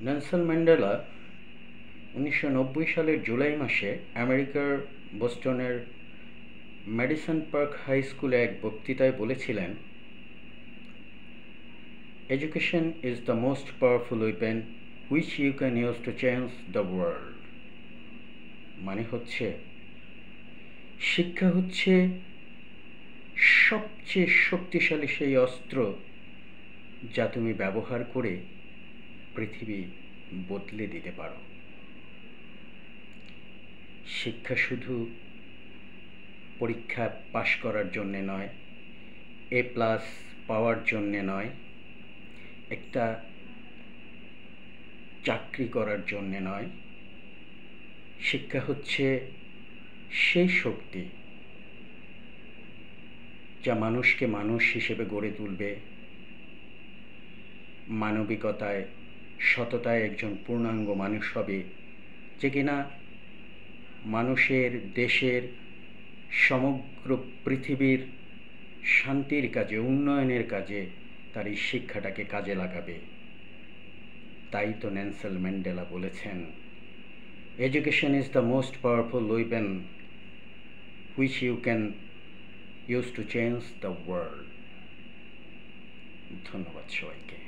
Nelson Mandela 1990 সালের জুলাই মাসে আমেরিকার বোস্টনের ম্যাডিসন পার্ক হাই স্কুলে এক বক্তৃতায় বলেছিলেন, education is the most powerful weapon which you can use to change the world. মানে হচ্ছে, শিক্ষা হচ্ছে সবচেয়ে শক্তিশালী সেই অস্ত্র যা তুমি ব্যবহার করে পৃথিবী বদলে দিতে পারো। শিক্ষা শুধু পরীক্ষা পাশ করার জন্যে নয়, এ প্লাস পাওয়ার জন্যে নয়, একটা চাকরি করার জন্যে নয়। শিক্ষা হচ্ছে সেই শক্তি যা মানুষকে মানুষ হিসেবে গড়ে তুলবে, মানবিকতায়, সততায় একজন পূর্ণাঙ্গ মানুষ হবে, যে কিনা মানুষের, দেশের, সমগ্র পৃথিবীর শান্তির কাজে, উন্নয়নের কাজে তার এই শিক্ষাটাকে কাজে লাগাবে। তাই তো নেলসন ম্যান্ডেলা বলেছেন, education is the most powerful weapon which you can use to change the world. ধন্যবাদ সবাইকে।